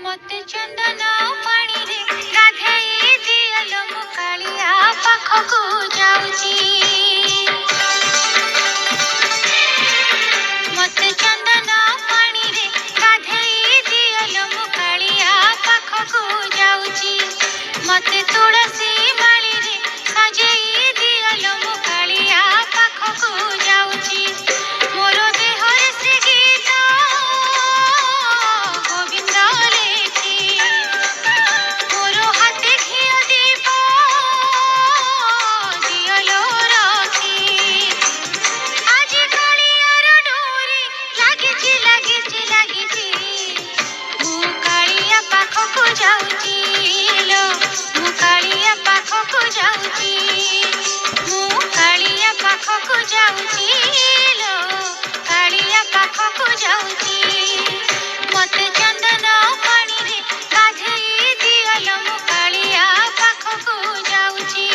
मते चंदन पानी रे गाधेई दियलो मु कालिया पाखकु जाउची। मते चंदन पानी रे गाधेई दियलो मु कालिया पाखकु जाउची। मते तुलसी माली रे सजेई दियलो मु कालिया पाखकु जाउची। मोरो देहर से गीत गोविंद लेखी मोरो हाथे घिया दीप दियलो रखी। आज कालियार डोरी लागिची लागिची लागिची मु कालिया पाखकु जाउची लो मु कालिया पाखकु जाउची। मु कालिया पाखकु जाउची लो कालिया पाखकु जाउची। मते चंदन पानी रे गाधेई दियलो मु कालिया पाखकु जाउची।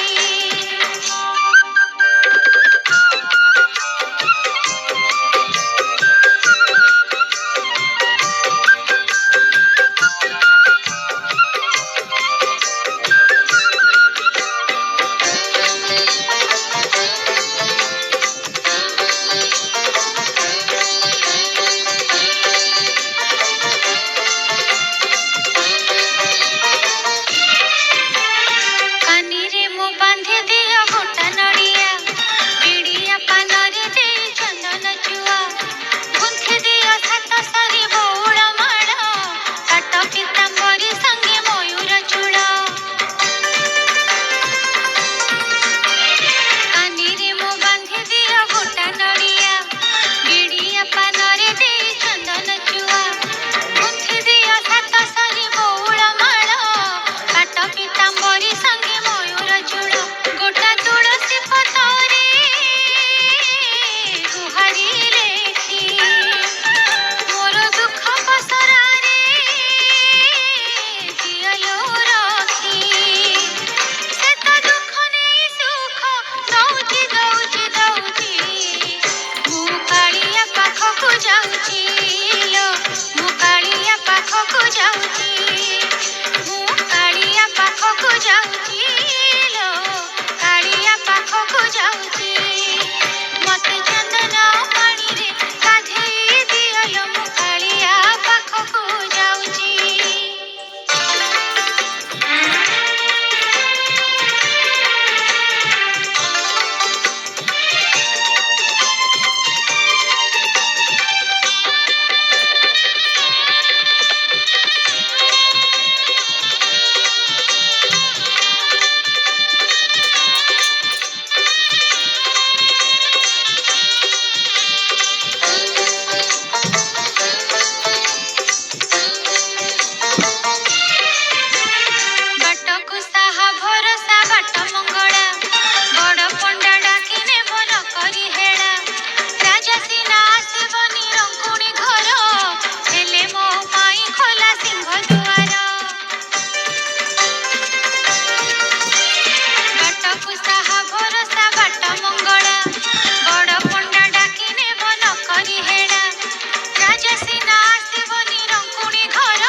कानी रे मु बांधे दिया गोटा नड़िया पीड़िया पानरे दे चंदन चुआ गुंथे दिया छात सारी बौड़ माड़ काट पीतांबरी संगे मयूर चूड़। कानी रे मु बांधे दिया गोटा नड़िया पीड़िया पानरे दे चंदन चुआ गुंथे दिया छात सारी बौड़ माड़ काट पीतांबरी संगे मयूर चूड़। गोटा तुलसी पतरे गुहारी लेखी मोर दुख पसरारे दियलो रखी। से तो दुख नहीं सुख दौची दौची दौची मु कालिया पाखकु जाउची लो मु कालिया पाखकु जाउची। मु कालिया पाखकु जाउची लो कालिया पाखकु जाउची। मते चंदन पानी रे गाधेई दियलो मु कालिया पाखकु जाउची। बाटकु साहा भरोसा बाट मंगला बड़ पंडा डाकिने भल करी हेड़ा। राजा सिना आसबनी रंकुणी घर हेले मो पाई खोला सिंह दुआर। बाटकु साहा भरोसा बाट मंगला बड़ पंडा डाकिने भल करी हेड़ा। राजा सिना आसबनी रंकुणी घर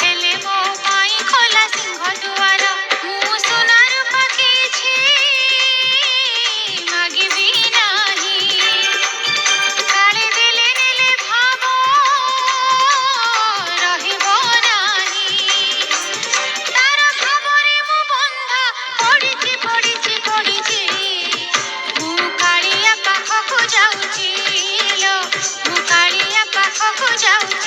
हेले मो पाई खोला सिंह दुआर। मु सुना रूपा किछि मागिबी नाही काले देले नेले भाव रहिबो नाही। तार भावरे मु बंधा पड़िछि पड़िछि पड़िछि मु कालिया पाखकु जाउची लो मु कालिया पाखकु जाउची।